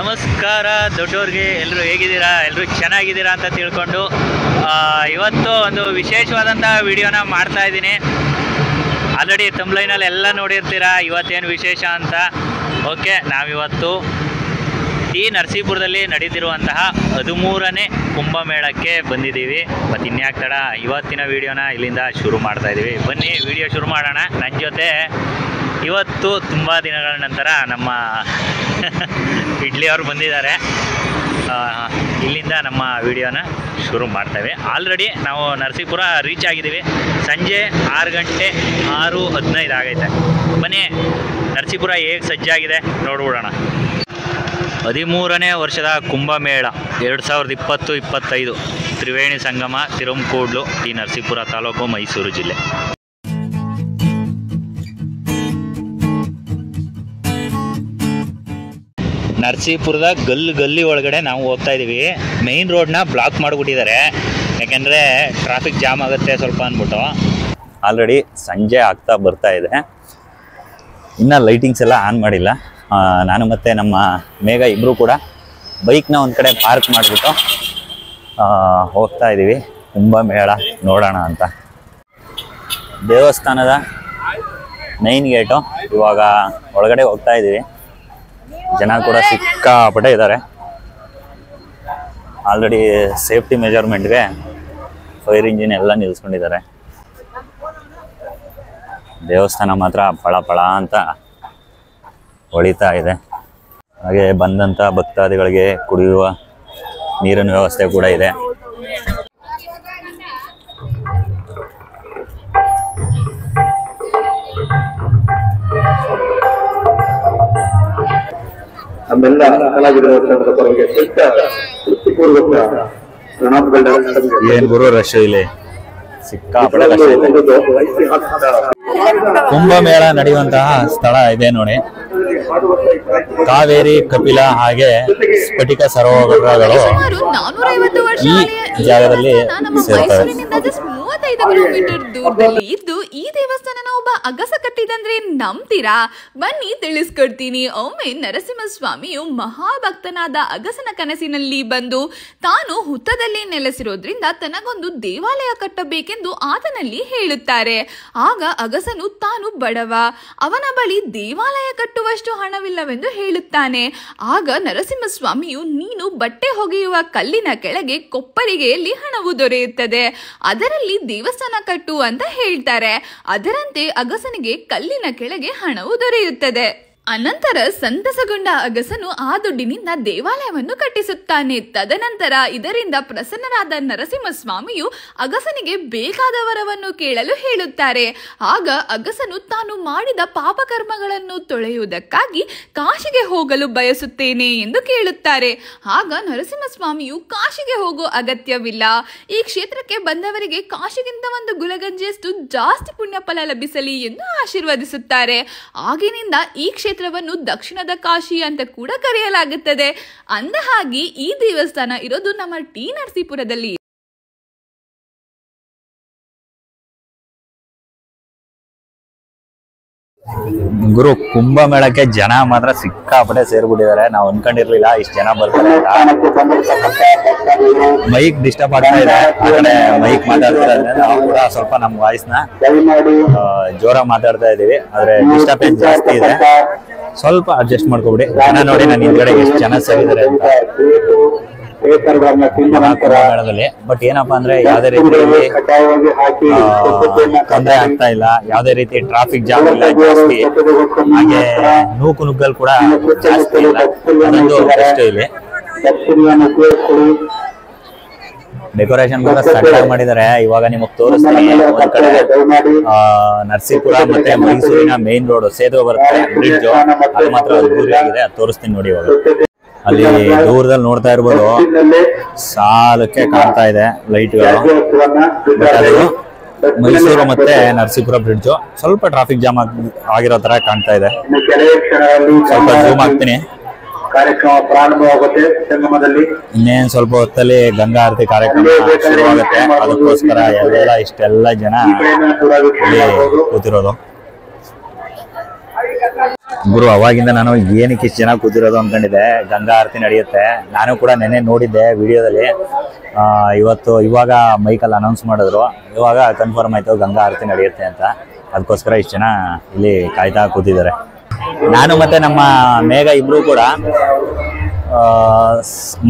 ನಮಸ್ಕಾರ ದೊಡ್ಡವ್ರಿಗೆ, ಎಲ್ಲರೂ ಹೇಗಿದ್ದೀರಾ? ಎಲ್ಲರೂ ಚೆನ್ನಾಗಿದ್ದೀರಾ ಅಂತ ತಿಳ್ಕೊಂಡು ಇವತ್ತು ಒಂದು ವಿಶೇಷವಾದಂಥ ವಿಡಿಯೋನ ಮಾಡ್ತಾ ಇದ್ದೀನಿ. ಆಲ್ರೆಡಿ ತಮ್ಲೈನಲ್ಲಿ ಎಲ್ಲ ನೋಡಿರ್ತೀರಾ ಇವತ್ತೇನು ವಿಶೇಷ ಅಂತ. ಓಕೆ, ನಾವಿವತ್ತು ಟಿ ನರಸೀಪುರದಲ್ಲಿ ನಡೀತಿರುವಂತಹ 13ನೇ ಕುಂಭಮೇಳಕ್ಕೆ ಬಂದಿದ್ದೀವಿ. ಮತ್ತು ಇನ್ಯಾಕೆ ತಡ, ಇವತ್ತಿನ ವಿಡಿಯೋನ ಇಲ್ಲಿಂದ ಶುರು ಮಾಡ್ತಾ ಇದ್ದೀವಿ. ಬನ್ನಿ ವಿಡಿಯೋ ಶುರು ಮಾಡೋಣ. ನನ್ನ ಜೊತೆ ಇವತ್ತು ತುಂಬ ದಿನಗಳ ನಂತರ ನಮ್ಮ ಇಡ್ಲಿ ಅವರು ಬಂದಿದ್ದಾರೆ. ಇಲ್ಲಿಂದ ನಮ್ಮ ವಿಡಿಯೋನ ಶುರು ಮಾಡ್ತೇವೆ. ಆಲ್ರೆಡಿ ನಾವು ನರಸೀಪುರ ರೀಚ್ ಆಗಿದ್ದೀವಿ. ಸಂಜೆ 6 ಗಂಟೆ 6:15 ಆಗೈತೆ. ಬನ್ನಿ ನರಸೀಪುರ ಹೇಗೆ ಸಜ್ಜಾಗಿದೆ ನೋಡ್ಬಿಡೋಣ. 13ನೇ ವರ್ಷದ ಕುಂಭಮೇಳ 2020-25 ತ್ರಿವೇಣಿ ಸಂಗಮ ತಿರುಮಕೂಡ್ಲು, ಟಿ ನರಸೀಪುರ ತಾಲೂಕು, ಮೈಸೂರು ಜಿಲ್ಲೆ. ನರಸೀಪುರದ ಗಲ್ಲಿ ಒಳಗಡೆ ನಾವು ಹೋಗ್ತಾ ಇದ್ದೀವಿ. ಮೇಯ್ನ್ ರೋಡ್ನ ಬ್ಲಾಕ್ ಮಾಡಿಬಿಟ್ಟಿದ್ದಾರೆ, ಯಾಕೆಂದರೆ ಟ್ರಾಫಿಕ್ ಜಾಮ್ ಆಗುತ್ತೆ ಸ್ವಲ್ಪ ಅಂದ್ಬಿಟ್ಟು. ಆಲ್ರೆಡಿ ಸಂಜೆ ಆಗ್ತಾ ಬರ್ತಾ ಇದೆ, ಇನ್ನೂ ಲೈಟಿಂಗ್ಸ್ ಎಲ್ಲ ಆನ್ ಮಾಡಿಲ್ಲ. ನಾನು ಮತ್ತು ನಮ್ಮ ಮೇಘ ಇಬ್ಬರು ಕೂಡ ಬೈಕ್ನ ಒಂದು ಕಡೆ ಪಾರ್ಕ್ ಮಾಡಿಬಿಟ್ಟು ಹೋಗ್ತಾ ಇದ್ದೀವಿ ಕುಂಭಮೇಳ ನೋಡೋಣ ಅಂತ. ದೇವಸ್ಥಾನದ ಮೇಯ್ನ್ ಗೇಟು, ಇವಾಗ ಒಳಗಡೆ ಹೋಗ್ತಾ ಇದ್ದೀವಿ. ಜನ ಕೂಡ ಸಿಕ್ಕಾಪಟ್ಟೆ ಇದ್ದಾರೆ. ಆಲ್ರೆಡಿ ಸೇಫ್ಟಿ ಮೆಜರ್ಮೆಂಟ್ಗೆ ಫೈರ್ ಇಂಜಿನ್ ಎಲ್ಲ ನಿಲ್ಲಿಸ್ಕೊಂಡಿದ್ದಾರೆ. ದೇವಸ್ಥಾನ ಮಾತ್ರ ಪಳ ಅಂತ ಹೊಳಿತಾ ಇದೆ. ಹಾಗೆ ಬಂದಂಥ ಭಕ್ತಾದಿಗಳಿಗೆ ಕುಡಿಯುವ ನೀರಿನ ವ್ಯವಸ್ಥೆ ಕೂಡ ಇದೆ. ನಮ್ಮೆಲ್ಲ ಕಲಾವಿದರ ತಂಡದ ಪರವಾಗಿ ತೃಪ್ತಿಪೂರ್ವಕ ಏನ್ ಗುರು ರಶ್ ಇಲ್ಲಿ ಸಿಕ್ಕಾಪಟ್ಟೆ ರಶ್ ಇದೆ. ಕುಂಭಮೇಳ ನಡೆಯುವಂತಹ ಸ್ಥಳ ಇದೆ ನೋಡಿ. ಕಾವೇರಿ, ಕಪಿಲ ಹಾಗೆ ಸ್ಫಟಿಕ ಸರೋವರಗಳು ಈ ಜಾಗದಲ್ಲಿ ಸೇರ್ತವೆ. 35 ಕಿಲೋಮೀಟರ್ ದೂರದಲ್ಲಿ ಇದ್ದು ಈ ದೇವಸ್ಥಾನನ ಒಬ್ಬ ಅಗಸ ಕಟ್ಟಿದಂದ್ರೆ ನಂಬ್ತೀರಾ? ಬನ್ನಿ ತಿಳಿಸ್ಕೊಡ್ತೀನಿ. ಒಮ್ಮೆ ನರಸಿಂಹಸ್ವಾಮಿಯು ಮಹಾಭಕ್ತನಾದ ಅಗಸನ ಕನಸಿನಲ್ಲಿ ಬಂದು ತಾನು ಹುತ್ತದಲ್ಲಿ ನೆಲೆಸಿರೋದ್ರಿಂದ ತನಗೊಂದು ದೇವಾಲಯ ಕಟ್ಟಬೇಕೆಂದು ಆತನಲ್ಲಿ ಹೇಳುತ್ತಾರೆ. ಆಗ ಅಗಸನು ತಾನು ಬಡವ, ಅವನ ಬಳಿ ದೇವಾಲಯ ಕಟ್ಟುವಷ್ಟು ಹಣವಿಲ್ಲವೆಂದು ಹೇಳುತ್ತಾನೆ. ಆಗ ನರಸಿಂಹಸ್ವಾಮಿಯು ನೀನು ಬಟ್ಟೆ ಹೊಗೆಯುವ ಕಲ್ಲಿನ ಕೆಳಗೆ ಕೊಪ್ಪರಿಗೆಯಲ್ಲಿ ಹಣವು ದೊರೆಯುತ್ತದೆ, ಅದರಲ್ಲಿ ದೇವಸ್ಥಾನ ಕಟ್ಟು ಅಂತ ಹೇಳ್ತಾರೆ. ಅದರಂತೆ ಅಗಸನಿಗೆ ಕಲ್ಲಿನ ಕೆಳಗೆ ಹಣವು ದೊರೆಯುತ್ತದೆ. ಅನಂತರ ಸಂತಸಗೊಂಡ ಅಗಸನು ಆ ದುಡ್ಡಿನಿಂದ ದೇವಾಲಯವನ್ನು ಕಟ್ಟಿಸುತ್ತಾನೆ. ತದನಂತರ ಇದರಿಂದ ಪ್ರಸನ್ನರಾದ ನರಸಿಂಹಸ್ವಾಮಿಯು ಅಗಸನಿಗೆ ಬೇಕಾದ ವರವನ್ನು ಕೇಳಲು ಹೇಳುತ್ತಾರೆ. ಆಗ ಅಗಸನು ತಾನು ಮಾಡಿದ ಪಾಪಕರ್ಮಗಳನ್ನು ತೊಳೆಯುವುದಕ್ಕಾಗಿ ಕಾಶಿಗೆ ಹೋಗಲು ಬಯಸುತ್ತೇನೆ ಎಂದು ಕೇಳುತ್ತಾರೆ. ಆಗ ನರಸಿಂಹಸ್ವಾಮಿಯು ಕಾಶಿಗೆ ಹೋಗೋ ಅಗತ್ಯವಿಲ್ಲ, ಈ ಕ್ಷೇತ್ರಕ್ಕೆ ಬಂದವರಿಗೆ ಕಾಶಿಗಿಂತ ಒಂದು ಗುಲಗಂಜಿಯಷ್ಟು ಜಾಸ್ತಿ ಪುಣ್ಯ ಫಲ ಲಭಿಸಲಿ ಎಂದು ಆಶೀರ್ವದಿಸುತ್ತಾರೆ. ಆಗಿನಿಂದ ಈ ಕ್ಷೇತ್ರವನ್ನು ದಕ್ಷಿಣದ ಕಾಶಿ ಅಂತ ಕೂಡ ಕರೆಯಲಾಗುತ್ತದೆ. ಅಂದ ಹಾಗೆ ಈ ದೇವಸ್ಥಾನ ಇರೋದು ನಮ್ಮ ಟಿ ನರಸೀಪುರದಲ್ಲಿ. ಗುರು, ಕುಂಭಮೇಳಕ್ಕೆ ಜನ ಮಾತ್ರ ಸಿಕ್ಕಾಪಟ್ಟೆ ಸೇರ್ಬಿಟ್ಟಿದ್ದಾರೆ. ನಾವು ಅನ್ಕೊಂಡಿರ್ಲಿಲ್ಲ ಇಷ್ಟು ಜನ ಬರ್ತಾರೆ ಅಂತ. ಮೈಕ್ ಡಿಸ್ಟರ್ಬ್ ಆಗ್ತಾ ಇದೆ, ಆ ಕಡೆ ಮೈಕ್ ಮಾತಾಡ್ತಾ ಇದ್ರೆ ನಾವು ಕೂಡ ಸ್ವಲ್ಪ ನಮ್ಮ ವಾಯ್ಸ್ ನ ಜೋರಾಗಿ ಮಾತಾಡ್ತಾ ಇದೀವಿ. ಆದ್ರೆ ಡಿಸ್ಟರ್ಬೆನ್ಸ್ ಜಾಸ್ತಿ ಇದೆ, ಸ್ವಲ್ಪ ಅಡ್ಜಸ್ಟ್ ಮಾಡ್ಕೊಬಿಡಿ. ಜನ ನೋಡಿ ನಾನು ಹಿಂದ್ಗಡೆ ಎಷ್ಟು ಜನ ಸೇರಿದ್ದಾರೆ ಅಂತ ಕುಂಭಮೇಳದಲ್ಲಿ. ಬಟ್ ಏನಪ್ಪಾ ಅಂದ್ರೆ ಯಾವುದೇ ರೀತಿಯಲ್ಲಿ ತೊಂದರೆ ಆಗ್ತಾ ಇಲ್ಲ, ಯಾವುದೇ ರೀತಿ ಟ್ರಾಫಿಕ್ ಜಾಮ್ ಇಲ್ಲ ಜಾಸ್ತಿ, ಹಾಗೆ ನೂಕು ನುಗ್ಗಲ್ ಕೂಡ ಜಾಸ್ತಿ ಇಲ್ಲ. ಅದೊಂದು ಬೆಸ್ಟ್ ಇಲ್ಲಿ. ಡೆಕೋರೇಷನ್ ಕೂಡ ಸಣ್ಣದಾಗಿ ಮಾಡಿದ್ದಾರೆ. ಇವಾಗ ನಿಮಗೆ ತೋರಿಸ್ತೀನಿ. ಒಂದ್ ಕಡೆ ನರಸೀಪುರ ಮತ್ತೆ ಮೈಸೂರಿನ ಮೇನ್ ರೋಡ್ ಸೇತುವೆ ಬರುತ್ತೆ, ಬ್ರಿಡ್ಜ್, ಅದು ಮಾತ್ರ ಅದ್ಭುತವಾಗಿದೆ. ಅದು ತೋರಿಸ್ತೀನಿ ನೋಡಿ. ಇವಾಗ ಅಲ್ಲಿ ದೂರದಲ್ಲಿ ನೋಡ್ತಾ ಇರ್ಬೋದು, ಸಾಲಕ್ಕೆ ಕಾಣ್ತಾ ಇದೆ ಲೈಟ್ಗಳು. ಬಟ್ ಅದು ಮೈಸೂರು ಮತ್ತೆ ನರಸೀಪುರ ಬ್ರಿಡ್ಜ್ ಸ್ವಲ್ಪ ಟ್ರಾಫಿಕ್ ಜಾಮ್ ಆಗಿರೋ ತರ ಕಾಣ್ತಾ ಇದೆ. ಸ್ವಲ್ಪ ಜೂಮ್ ಆಗ್ತೀನಿ. ಕಾರ್ಯಕ್ರಮ ಪ್ರಾರಂಭವಾಗುತ್ತೆ ಸಂಗಮದಲ್ಲಿ. ಇನ್ನೇನ್ ಸ್ವಲ್ಪ ಹೊತ್ತಲ್ಲಿ ಗಂಗಾ ಆರತಿ ಕಾರ್ಯಕ್ರಮ ಶುರುವಾಗುತ್ತೆ. ಅದಕ್ಕೋಸ್ಕರ ಎಲ್ಲ ಇಷ್ಟೆಲ್ಲ ಜನ ಕೂತಿರೋದು. ಗುರು ಅವಾಗಿಂದ ನಾನು ಏನಕ್ಕೆ ಇಷ್ಟು ಜನ ಕೂತಿರೋದು ಅಂದ್ಕೊಂಡಿದ್ದೆ. ಗಂಗಾ ಆರತಿ ನಡೆಯುತ್ತೆ, ನಾನು ಕೂಡ ನೆನ್ನೆ ನೋಡಿದ್ದೆ ವಿಡಿಯೋದಲ್ಲಿ. ಇವಾಗ ಮೈಕಲ್ಲಿ ಅನೌನ್ಸ್ ಮಾಡಿದ್ರು, ಇವಾಗ ಕನ್ಫರ್ಮ್ ಆಯಿತು ಗಂಗಾ ಆರತಿ ನಡೆಯುತ್ತೆ ಅಂತ. ಅದಕ್ಕೋಸ್ಕರ ಇಷ್ಟು ಜನ ಇಲ್ಲಿ ಕಾಯ್ತಾ ಕೂತಿದ್ದಾರೆ. ನಾನು ಮತ್ತು ನಮ್ಮ ಮೇಘ ಇಬ್ಬರು ಕೂಡ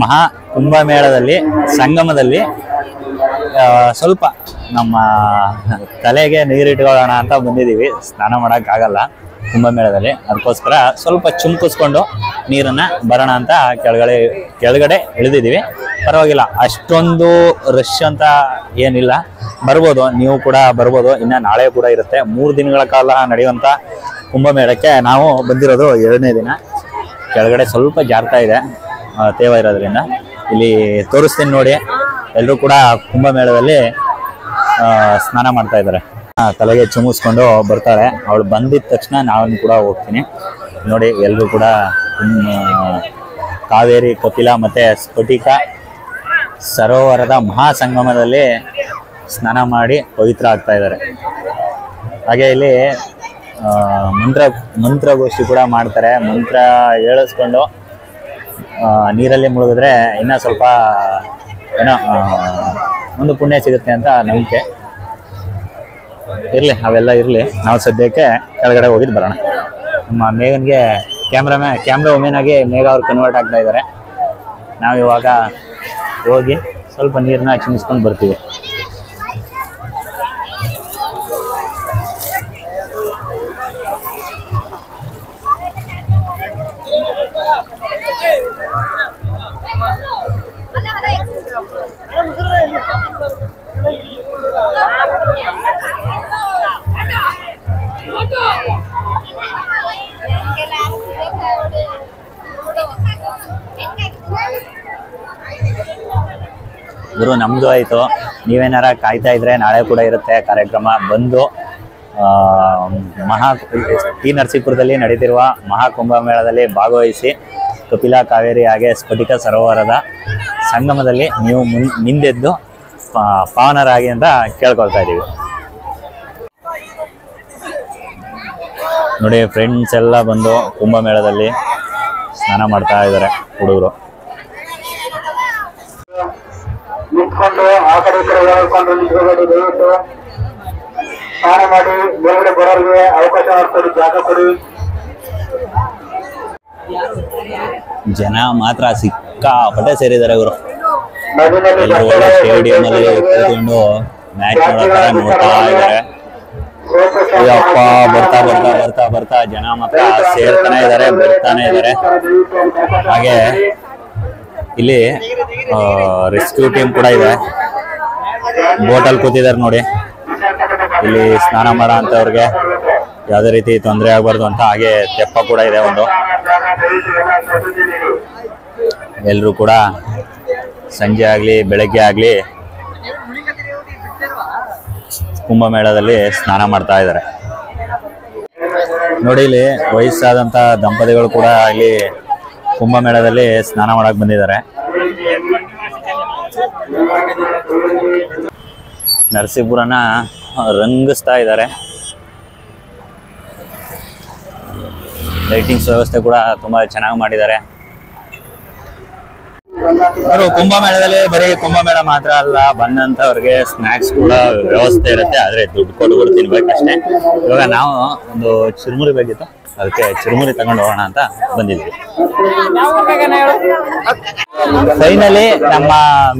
ಮಹಾ ಕುಂಭಮೇಳದಲ್ಲಿ ಸಂಗಮದಲ್ಲಿ ಸ್ವಲ್ಪ ನಮ್ಮ ತಲೆಗೆ ನೀರಿಟ್ಕೊಳ್ಳೋಣ ಅಂತ ಬಂದಿದ್ದೀವಿ. ಸ್ನಾನ ಮಾಡೋಕ್ಕಾಗಲ್ಲ ಕುಂಭಮೇಳದಲ್ಲಿ, ಅದಕ್ಕೋಸ್ಕರ ಸ್ವಲ್ಪ ಚುಮ್ಕಿಸ್ಕೊಂಡು ನೀರನ್ನು ಬರೋಣ ಅಂತ ಕೆಳಗಡೆ ಇಳಿದಿದ್ದೀವಿ. ಪರವಾಗಿಲ್ಲ, ಅಷ್ಟೊಂದು ರಶ್ ಅಂತ ಏನಿಲ್ಲ, ಬರ್ಬೋದು, ನೀವು ಕೂಡ ಬರ್ಬೋದು. ಇನ್ನು ನಾಳೆ ಕೂಡ ಇರುತ್ತೆ. 3 ದಿನಗಳ ಕಾಲ ನಡೆಯುವಂಥ ಕುಂಭಮೇಳಕ್ಕೆ ನಾವು ಬಂದಿರೋದು 2ನೇ ದಿನ. ಕೆಳಗಡೆ ಸ್ವಲ್ಪ ಜಾರ್ತಾ ಇದೆ ತೇವ ಇರೋದ್ರಿಂದ. ಇಲ್ಲಿ ತೋರಿಸ್ತೀನಿ ನೋಡಿ. ಎಲ್ಲರೂ ಕೂಡ ಕುಂಭಮೇಳದಲ್ಲಿ ಸ್ನಾನ ಮಾಡ್ತಾ ಇದ್ದಾರೆ. ತಲೆಗೆ ಚುಮ್ಮಿಸ್ಕೊಂಡು ಬರ್ತಾಳೆ. ಅವಳು ಬಂದಿದ್ದ ತಕ್ಷಣ ನಾನು ಕೂಡ ಹೋಗ್ತೀನಿ. ನೋಡಿ, ಎಲ್ಲರೂ ಕೂಡ ಕಾವೇರಿ, ಕಪಿಲ ಮತ್ತು ಸ್ಫಟಿಕ ಸರೋವರದ ಮಹಾಸಂಗಮದಲ್ಲಿ ಸ್ನಾನ ಮಾಡಿ ಪವಿತ್ರ ಆಗ್ತಾ ಇದ್ದಾರೆ. ಹಾಗೆ ಇಲ್ಲಿ ಮಂತ್ರಗೋಷ್ಠಿ ಕೂಡ ಮಾಡ್ತಾರೆ. ಮಂತ್ರ ಹೇಳಿಸ್ಕೊಂಡು ನೀರಲ್ಲಿ ಮುಳುಗಿದ್ರೆ ಇನ್ನೂ ಸ್ವಲ್ಪ ಏನೋ ಒಂದು ಪುಣ್ಯ ಸಿಗುತ್ತೆ ಅಂತ ನಂಬಿಕೆ. ಇರಲಿ, ಅವೆಲ್ಲ ಇರಲಿ. ನಾವು ಸದ್ಯಕ್ಕೆ ಕೆಳಗಡೆ ಹೋಗಿದ್ದು ಬರೋಣ. ನಮ್ಮ ಮೇಘನ್ಗೆ ಕ್ಯಾಮ್ರಾ ವುಮೆನ್ ಆಗಿ ಮೇಘ ಅವ್ರು ಕನ್ವರ್ಟ್ ಆಗ್ತಾ ಇದ್ದಾರೆ. ನಾವು ಇವಾಗ ಹೋಗಿ ಸ್ವಲ್ಪ ನೀರನ್ನ ಚಿಮ್ಮಿಸ್ಕೊಂಡು ಬರ್ತೀವಿ. ಗುರು, ನಮ್ಮದು ಆಯಿತು. ನೀವೇನಾರ ಕಾಯ್ತಾ ಇದ್ರೆ ನಾಳೆ ಕೂಡ ಇರುತ್ತೆ ಕಾರ್ಯಕ್ರಮ. ಬಂದು ಟಿ ನರಸೀಪುರದಲ್ಲಿ ನಡೀತಿರುವ ಮಹಾಕುಂಭಮೇಳದಲ್ಲಿ ಭಾಗವಹಿಸಿ ಕಪಿಲ, ಕಾವೇರಿ ಹಾಗೆ ಸ್ಫಟಿಕ ಸರೋವರದ ಸಂಗಮದಲ್ಲಿ ನೀವು ಮಿಂದೆದ್ದು ಪಾವನರಾಗಿ ಅಂತ ಕೇಳ್ಕೊಳ್ತಾ ಇದ್ದೀವಿ. ನೋಡಿ, ಫ್ರೆಂಡ್ಸ್ ಎಲ್ಲ ಬಂದು ಕುಂಭಮೇಳದಲ್ಲಿ ಸ್ನಾನ ಮಾಡ್ತಾ ಇದ್ದಾರೆ ಹುಡುಗರು. ನಿಂತ್ಕೊಂಡು ಆ ಕಡೆ ಈ ಕಡೆ ಹೇಳ್ಕೊಂಡು ನಿಂತ್ಕೊಂಡು ದಯವಿಟ್ಟು ಸ್ನಾನ ಮಾಡಿ ಮೇಲ್ಗಡೆ ಬರೋರಿಗೆ ಅವಕಾಶ ಮಾಡ್ಕೊಡಿ, ಜಾಗ ಕೊಡಿ. ಜನ ಮಾತ್ರ ಸಿಕ್ಕಾಪಟ್ಟೆ ಸೇರಿದ್ದಾರೆ ಗುರು. ನದಿನಲ್ಲಿ ಎಲ್ಲರೂ ಸ್ಟೇಡಿಯಂ ಅಲ್ಲಿ ಕೂತ್ಕೊಂಡು ಮ್ಯಾಚ್ ನೋಡ್ತಾ ಇದ್ದಾರೆ. ಅಯ್ಯಪ್ಪ, ಬರ್ತಾ ಜನ ಮಾತ್ರ ಸೇರ್ತಾನೆ ಇದ್ದಾರೆ, ಬರ್ತಾನೆ ಇದ್ದಾರೆ. ಹಾಗೆ ಇಲ್ಲಿ ರೆಸ್ಕ್ಯೂ ಟೀಮ್ ಕೂಡ ಇದೆ. ಬೋಟಲ್ಲಿ ಕೂತಿದ್ದಾರೆ ನೋಡಿ. ಇಲ್ಲಿ ಸ್ನಾನ ಮಾಡೋ ಅಂತವ್ರಿಗೆ ಯಾವುದೇ ರೀತಿ ತೊಂದರೆ ಆಗಬಾರ್ದು ಅಂತ. ಹಾಗೆ ತೆಪ್ಪ ಕೂಡ ಇದೆ ಒಂದು. ಎಲ್ಲರೂ ಕೂಡ ಸಂಜೆ ಆಗಲಿ ಬೆಳಗ್ಗೆ ಆಗಲಿ ಕುಂಭಮೇಳದಲ್ಲಿ ಸ್ನಾನ ಮಾಡ್ತಾ ಇದ್ದಾರೆ. ನೋಡಿ, ಇಲ್ಲಿ ವಯಸ್ಸಾದಂಥ ದಂಪತಿಗಳು ಕೂಡ ಇಲ್ಲಿ ಕುಂಭಮೇಳದಲ್ಲಿ ಸ್ನಾನ ಮಾಡಕ್ಕೆ ಬಂದಿದ್ದಾರೆ. ನರಸೀಪುರನ ರಂಗಿಸ್ತಾ ಇದ್ದಾರೆ. ಲೈಟಿಂಗ್ಸ್ ವ್ಯವಸ್ಥೆ ಕೂಡ ತುಂಬಾ ಚೆನ್ನಾಗಿ ಮಾಡಿದ್ದಾರೆ. ಕುಂಭಮೇಳದಲ್ಲಿ ಬರೀ ಕುಂಭಮೇಳ ಮಾತ್ರ ಅಲ್ಲ, ಬಂದಂತವ್ರಿಗೆ ಸ್ನಾಕ್ಸ್ ಕೂಡ ವ್ಯವಸ್ಥೆ ಇರುತ್ತೆ. ಆದ್ರೆ ದುಡ್ಡು ಕೊಟ್ಟು ತಿನ್ಬೇಕಷ್ಟೇ. ಇವಾಗ ನಾವು ಒಂದು ಚುರುಮುರಿ ಬೇಕಿತ್ತು, ಅದಕ್ಕೆ ಚುರುಮುರಿ ತಗೊಂಡು ಹೋಗೋಣ ಅಂತ ಬಂದಿದ್ವಿ. ಫೈನಲಿ ನಮ್ಮ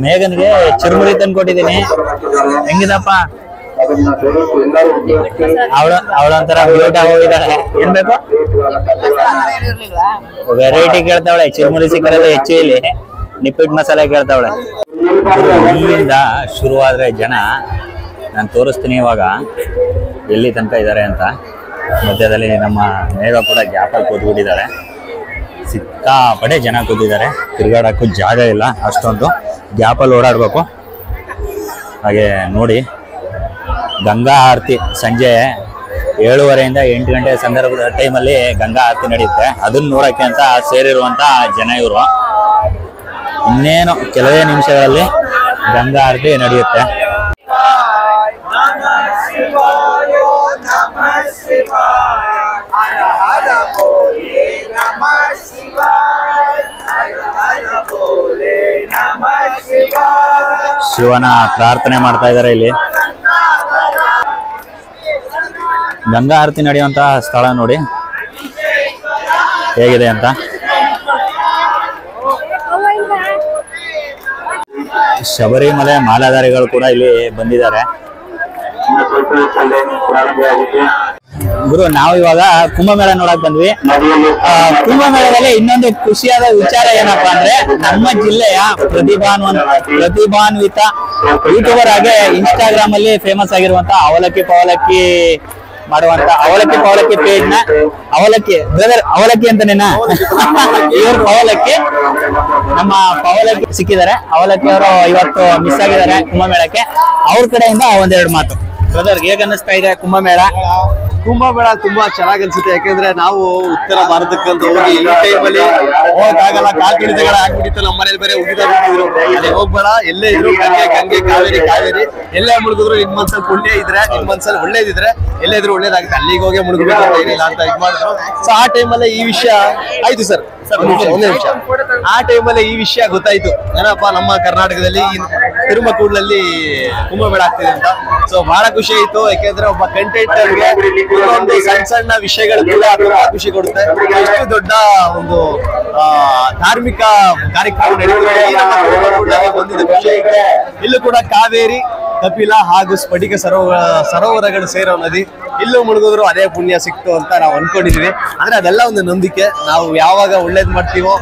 ಮೇಘನ್ಗೆ ಚುರುಮುರಿ ತಂದು ಕೊಟ್ಟಿದ್ದೀನಿ. ಹೆಂಗಿದಪ್ಪ? ಅವಳೊಂಥರ ಬ್ಯೂಟಿ ಹೋಗಿದ್ದಾಳೆ. ಏನ್ ಬೇಕು? ವೆರೈಟಿ ಕೇಳ್ತಾವಳೆ. ಚುರುಮುರಿ ಸಿಕ್ಕರಲ್ಲ ಹೆಚ್ಚು, ಇಲ್ಲಿ ನಿಪ್ಪಿಟ್ಟು ಮಸಾಲೆ ಕೇಳ್ತಾವಳೆ. ಇಲ್ಲಿಂದ ಶುರುವಾದ್ರೆ ಜನ, ನಾನು ತೋರಿಸ್ತೀನಿ ಇವಾಗ ಎಲ್ಲಿ ತನಕ ಇದ್ದಾರೆ ಅಂತ. ಮಧ್ಯದಲ್ಲಿ ನಮ್ಮ ಮೇಘ ಕೂಡ ಗ್ಯಾಪಲ್ಲಿ ಕೂತ್ಬಿಟ್ಟಿದ್ದಾರೆ. ಸಿಕ್ಕಾಪಟ್ಟೆ ಜನ ಕೂತಿದ್ದಾರೆ. ತಿರುಗಾಡಕ್ಕೂ ಜಾಗ ಇಲ್ಲ, ಅಷ್ಟೊಂದು ಗ್ಯಾಪಲ್ಲಿ ಓಡಾಡಬೇಕು. ಹಾಗೆ ನೋಡಿ, ಗಂಗಾ ಆರತಿ ಸಂಜೆ 7:30 ಇಂದ 8 ಗಂಟೆ ಸಂದರ್ಭದ ಟೈಮಲ್ಲಿ ಗಂಗಾ ಆರತಿ ನಡೆಯುತ್ತೆ. ಅದನ್ನ ನೋಡೋಕ್ಕೆ ಅಂತ ಸೇರಿರುವಂಥ ಜನ ಇವರು. ಇನ್ನೇನು ಕೆಲವೇ ನಿಮಿಷಗಳಲ್ಲಿ ಗಂಗಾ ಆರತಿ ನಡೆಯುತ್ತೆ. ನಮಃ ಶಿವಾಯ ನಮಃ ಶಿವಾಯ ಹರ ಹರ ಶಿವನ ಪ್ರಾರ್ಥನೆ ಮಾಡ್ತಾ ಇದ್ದಾರೆ ಇಲ್ಲಿ. ಗಂಗಾ ಆರತಿ ನಡೆಯುವಂತಹ ಸ್ಥಳ ನೋಡಿ ಹೇಗಿದೆ ಅಂತ. ಶಬರಿಮಲೆ ಮಾಲಾಧಾರಿಗಳು ಕೂಡ ಇಲ್ಲಿ ಬಂದಿದ್ದಾರೆ. ಗುರು, ನಾವು ಇವಾಗ ಕುಂಭಮೇಳ ನೋಡಕ್ ಬಂದ್ವಿ. ಕುಂಭಮೇಳದಲ್ಲಿ ಇನ್ನೊಂದು ಖುಷಿಯಾದ ವಿಚಾರ ಏನಪ್ಪಾ ಅಂದ್ರೆ, ನಮ್ಮ ಜಿಲ್ಲೆಯ ಪ್ರತಿಭಾನ್ವಿತ ಯೂಟ್ಯೂಬರ್ ಆಗಿ ಇನ್ಸ್ಟಾಗ್ರಾಮ್ ಅಲ್ಲಿ ಫೇಮಸ್ ಆಗಿರುವಂತ ಅವಲಕ್ಕಿ ಪವಲಕ್ಕಿ ಮಾಡುವಂತ ಅವಲಕ್ಕಿ ಪೇಜ್ ನ ಅವಲಕ್ಕಿ ಅಂತಾನೇನಾ ಇವ್ರ ಪವಲಕ್ಕಿ, ನಮ್ಮ ಪವಲಕ್ಕಿ ಸಿಕ್ಕಿದ್ದಾರೆ. ಅವಲಕ್ಕಿ ಅವರು ಇವತ್ತು ಮಿಸ್ ಆಗಿದ್ದಾರೆ ಕುಂಭಮೇಳಕ್ಕೆ. ಅವ್ರ ಕಡೆಯಿಂದ ಒಂದೆರಡು ಮಾತು. ಬ್ರದರ್, ಹೇಗೆ ಅನ್ನಿಸ್ತಾ ಇದೆ ಕುಂಭಮೇಳ? ಕುಂಭಮೇಳ ತುಂಬಾ ಚೆನ್ನಾಗಿ ಅನ್ಸುತ್ತೆ. ಯಾಕಂದ್ರೆ ನಾವು ಉತ್ತರ ಭಾರತಕ್ಕಂತ ಹೋಗಿ ಈ ಟೈಮಲ್ಲಿ ಹೋಗಕ್ಕಾಗಲ್ಲ, ಕಾಲ್ ತುಳಿತಗಳ ಆಗ್ಬಿಟ್ಟಿತ್ತು. ನಮ್ಮ ಮನೇಲಿ ಬೇರೆ ಉಗಿದ ಬಿಟ್ಟಿದ್ರು, ಅಲ್ಲಿ ಹೋಗ್ಬೇಡ, ಎಲ್ಲೇ ಇದ್ರು ಗಂಗೆ ಕಾವೇರಿ ಎಲ್ಲೇ ಮುಳುಗಿದ್ರು ನಿಮ್ ಮನ್ಸಲ್ಲಿ ಪುಣ್ಯ ಇದ್ರೆ, ನಿಮ್ ಮನ್ಸಲ್ಲಿ ಒಳ್ಳೇದಿದ್ರೆ ಎಲ್ಲೇ ಇದ್ರು ಒಳ್ಳೇದಾಗುತ್ತೆ. ಅಲ್ಲಿಗೆ ಹೋಗಿ ಮುಳುಗಬೇಕು ಅಂತ ಏನಿಲ್ಲ ಅಂತ ಇದ್ ಮಾಡಿದ್ರು. ಸೊ ಆ ಟೈಮಲ್ಲಿ ಈ ವಿಷಯ ಆಯ್ತು ಸರ್. ಒಂದೇ ನಿಮಿಷ. ಆ ಟೈಮಲ್ಲಿ ಈ ವಿಷಯ ಗೊತ್ತಾಯ್ತು, ಏನಪ್ಪಾ ನಮ್ಮ ಕರ್ನಾಟಕದಲ್ಲಿ ತಿರುಮಕೂಡ್ಲಲ್ಲಿ ಕುಂಭಮೇಳ ಆಗ್ತಿದೆ ಅಂತ. ಸೊ ಬಹಳ ಖುಷಿ ಆಯ್ತು. ಯಾಕೆಂದ್ರೆ ಒಬ್ಬ ಕಂಟೆಂಟರ್ಗೆ ಒಂದು ಸಣ್ಣ ವಿಷಯಗಳು ಕೂಡ ತುಂಬಾ ಖುಷಿ ಕೊಡುತ್ತೆ. ಎಷ್ಟು ದೊಡ್ಡ ಒಂದು ಧಾರ್ಮಿಕ ಕಾರ್ಯಕ್ರಮ ನಡೀತಿದೆ ಬಂದಿದೆ ಖುಷಿ. ಇಲ್ಲೂ ಕೂಡ ಕಾವೇರಿ, ಕಪಿಲ ಹಾಗೂ ಸ್ಫಟಿಕ ಸರೋವರಗಳು ಸೇರೋ ನದಿ. ಇಲ್ಲೂ ಮುಳುಗಿದ್ರು ಅದೇ ಪುಣ್ಯ ಸಿಕ್ತು ಅಂತ ನಾವು ಅನ್ಕೊಂಡಿದೀವಿ. ಅಂದ್ರೆ ಅದೆಲ್ಲ ಒಂದು ನಂಬಿಕೆ. ನಾವು ಯಾವಾಗ ಒಳ್ಳೇದ್ ಮಾಡ್ತೀವೋ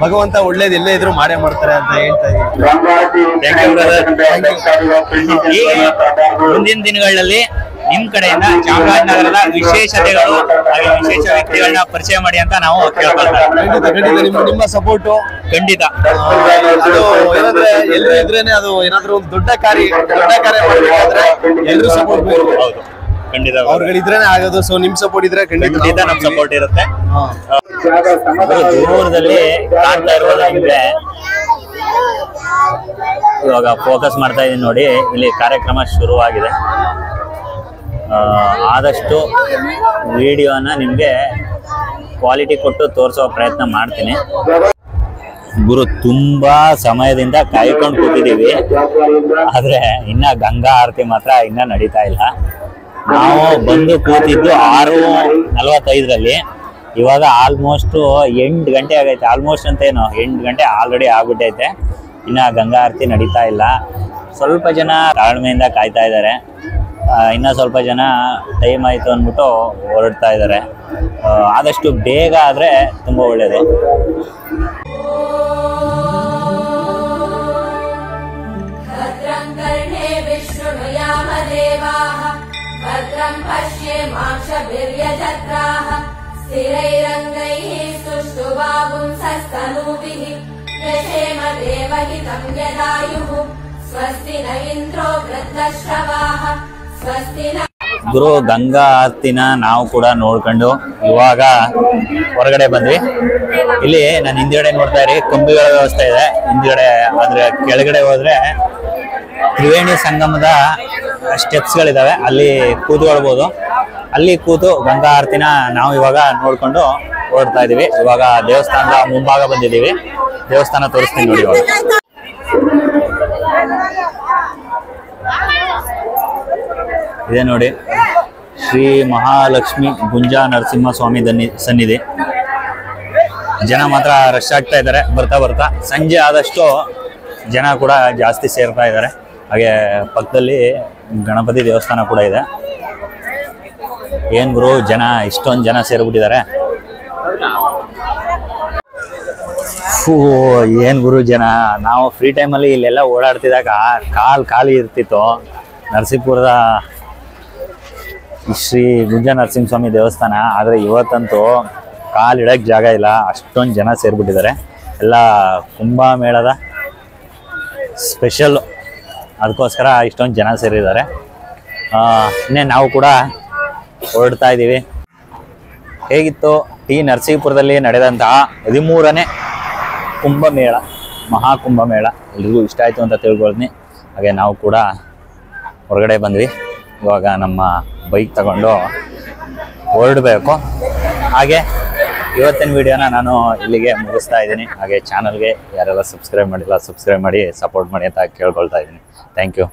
ಭಗವಂತ ಒಳ್ಳೇದ್ ಎಲ್ಲೇ ಇದ್ರು ಮಾಡೇ ಮಾಡ್ತಾರೆ ಅಂತ ಹೇಳ್ತಾ ಇದ್ದೀವಿ. ಮುಂದಿನ ದಿನಗಳಲ್ಲಿ ನಿಮ್ ಕಡೆಯಿಂದ ಚಾಮರಾಜನಗರದ ವಿಶೇಷತೆಗಳು ಹಾಗೆ ವಿಶೇಷ ವ್ಯಕ್ತಿಗಳನ್ನ ಪರಿಚಯ ಮಾಡಿ ಅಂತ ನಾವು ಕೇಳ್ಕೊಳ್ತೀವಿ. ನಿಮ್ಮ ಸಪೋರ್ಟು ಖಂಡಿತ. ಅದು ಏನಂದ್ರೆ ಎಲ್ಲರೂ ಇದ್ರೇನೆ ಅದು ಏನಾದ್ರು ಒಂದು ದೊಡ್ಡ ಕಾರ್ಯ ಮಾಡ್ಬೇಕಾದ್ರೆ ಎಲ್ಲರೂ ಸಪೋರ್ಟ್ ಬೇಕು. ಹೌದು, ಖಂಡಿತ. ಅವ್ರುಗಳಿದ್ರೇನೆ ಆಗೋದು. ಸೊ ನಿಮ್ ಸಪೋರ್ಟ್ ಇದ್ರೆ ಖಂಡಿತ ನಮ್ ಸಪೋರ್ಟ್ ಇರುತ್ತೆ. ದೂರದಲ್ಲಿ ಕಾಣ್ತಾ ಇರೋದು ನಿಮ್ಗೆ ಇವಾಗ ಫೋಕಸ್ ಮಾಡ್ತಾ ಇದೀನಿ ನೋಡಿ. ಇಲ್ಲಿ ಕಾರ್ಯಕ್ರಮ ಶುರುವಾಗಿದೆ. ಆದಷ್ಟು ವಿಡಿಯೋನ ನಿಮ್ಗೆ ಕ್ವಾಲಿಟಿ ಕೊಟ್ಟು ತೋರಿಸೋ ಪ್ರಯತ್ನ ಮಾಡ್ತೀನಿ. ಗುರು, ತುಂಬಾ ಸಮಯದಿಂದ ಕಾಯ್ಕೊಂಡು ಕೂತಿದ್ದೀವಿ, ಆದ್ರೆ ಇನ್ನ ಗಂಗಾ ಆರತಿ ಮಾತ್ರ ಇನ್ನ ನಡೀತಾ ಇಲ್ಲ. ನಾವು ಬಂದು ಕೂತಿದ್ದು 6:45. ಇವಾಗ ಆಲ್ಮೋಸ್ಟ್ 8 ಗಂಟೆ ಆಗೈತೆ. ಆಲ್ಮೋಸ್ಟ್ ಅಂತ ಏನು 8 ಗಂಟೆ ಆಲ್ರೆಡಿ ಆಗ್ಬಿಟ್ಟೈತೆ. ಇನ್ನ ಗಂಗಾ ಆರತಿ ನಡೀತಾ ಇಲ್ಲ. ಸ್ವಲ್ಪ ಜನ ತಾಳ್ಮೆಯಿಂದ ಕಾಯ್ತಾ ಇದ್ದಾರೆ. ಇನ್ನ ಸ್ವಲ್ಪ ಜನ ಟೈಮ್ ಆಯ್ತು ಅಂದ್ಬಿಟ್ಟು ಹೊರಡ್ತಾ ಇದ್ದಾರೆ. ಆದಷ್ಟು ಬೇಗ ಆದ್ರೆ ತುಂಬಾ ಒಳ್ಳೇದು. ಭದ್ರಂ ಪಶ್ಯೇಮಾಕ್ಷಭಿರ್ಯಜತ್ರಾಃ ಸ್ಥಿರೈರಂಗೈಃ ಸುಷ್ಟುವಾಗುಂಸಸ್ತನೂಭಿಃ ಯಶೇಮ ದೇವಹಿತಂ ಯದಾಯುಃ ಸ್ವಸ್ತಿ ನ ಇಂದ್ರೋ ವೃದ್ಧಶ್ರವಾಃ ಸ್ವಸ್ತಿ ನ. ಗುರು, ಗಂಗಾ ಆರತಿನ ನಾವು ಕೂಡ ನೋಡ್ಕೊಂಡು ಇವಾಗ ಹೊರಗಡೆ ಬಂದ್ವಿ. ಇಲ್ಲಿ ನಾನು ಹಿಂದ್ಗಡೆ ನೋಡ್ತಾ ಇರಿ, ಕೊಂಬಿಗಳ ವ್ಯವಸ್ಥೆ ಇದೆ ಹಿಂದ್ಗಡೆ. ಆದ್ರೆ ಕೆಳಗಡೆ ಹೋದ್ರೆ ತ್ರಿವೇಣಿ ಸಂಗಮದ ಸ್ಟೆಪ್ಸ್ಗಳಿದಾವೆ, ಅಲ್ಲಿ ಕೂತ್ಕೊಳ್ಬೋದು. ಅಲ್ಲಿ ಕೂತು ಗಂಗಾ ಆರತಿನ ನಾವು ಇವಾಗ ನೋಡ್ಕೊಂಡು ಹೊರಡ್ತಾ ಇದೀವಿ. ಇವಾಗ ದೇವಸ್ಥಾನದ ಮುಂಭಾಗ ಬಂದಿದ್ದೀವಿ. ದೇವಸ್ಥಾನ ತೋರಿಸ್ತೀನಿ ನೋಡಿ. ಇವಾಗ ಇದೆ ನೋಡಿ, ಶ್ರೀ ಮಹಾಲಕ್ಷ್ಮಿ ಗುಂಜಾ ನರಸಿಂಹಸ್ವಾಮಿ ಸನ್ನಿಧಿ. ಜನ ಮಾತ್ರ ರಶ್ ಆಗ್ತಾ ಇದ್ದಾರೆ ಬರ್ತಾ ಬರ್ತಾ. ಸಂಜೆ ಆದಷ್ಟು ಜನ ಕೂಡ ಜಾಸ್ತಿ ಸೇರ್ತಾ ಇದ್ದಾರೆ. ಹಾಗೆ ಪಕ್ಕದಲ್ಲಿ ಗಣಪತಿ ದೇವಸ್ಥಾನ ಕೂಡ ಇದೆ. ಏನ್ ಗುರು, ಜನ ಇಷ್ಟೊಂದು ಜನ ಸೇರ್ಬಿಟ್ಟಿದ್ದಾರೆ. ಏನ್ ಗುರು ಜನ. ನಾವು ಫ್ರೀ ಟೈಮಲ್ಲಿ ಇಲ್ಲೆಲ್ಲ ಓಡಾಡ್ತಿದ್ದಾಗ ಖಾಲಿ ಇರ್ತಿತ್ತು. ನರಸೀಪುರದ ಶ್ರೀ ಗುಂಜಾ ನರಸಿಂಹಸ್ವಾಮಿ ದೇವಸ್ಥಾನ. ಆದರೆ ಇವತ್ತಂತೂ ಕಾಲಿಡಕ್ಕೆ ಜಾಗ ಇಲ್ಲ, ಅಷ್ಟೊಂದು ಜನ ಸೇರ್ಬಿಟ್ಟಿದ್ದಾರೆ. ಎಲ್ಲ ಕುಂಭಮೇಳದ ಸ್ಪೆಷಲ್, ಅದಕ್ಕೋಸ್ಕರ ಇಷ್ಟೊಂದು ಜನ ಸೇರಿದ್ದಾರೆ. ಇನ್ನೇ ನಾವು ಕೂಡ ಹೊರಡ್ತಾ ಇದ್ದೀವಿ. ಹೇಗಿತ್ತು ಟಿ ನರಸೀಪುರದಲ್ಲಿ ನಡೆದಂತಹ 13ನೇ ಕುಂಭಮೇಳ, ಮಹಾಕುಂಭಮೇಳ? ಎಲ್ರಿಗೂ ಇಷ್ಟ ಆಯಿತು ಅಂತ ತಿಳ್ಕೊಳ್ತೀನಿ. ಹಾಗೆ ನಾವು ಕೂಡ ಹೊರಗಡೆ ಬಂದ್ವಿ. ಇವಾಗ ನಮ್ಮ ಬೈಕ್ ತಗೊಂಡು ಹೊರಡಬೇಕು. ಹಾಗೆ ಇವತ್ತಿನ ವಿಡಿಯೋನ ನಾನು ಇಲ್ಲಿಗೆ ಮುಗಿಸ್ತಾ ಇದ್ದೀನಿ. ಹಾಗೆ ಚಾನಲ್ಗೆ ಯಾರೆಲ್ಲ ಸಬ್ಸ್ಕ್ರೈಬ್ ಮಾಡಿಲ್ಲ ಸಬ್ಸ್ಕ್ರೈಬ್ ಮಾಡಿ ಸಪೋರ್ಟ್ ಮಾಡಿ ಅಂತ ಕೇಳ್ಕೊಳ್ತಾ ಇದ್ದೀನಿ. Thank you.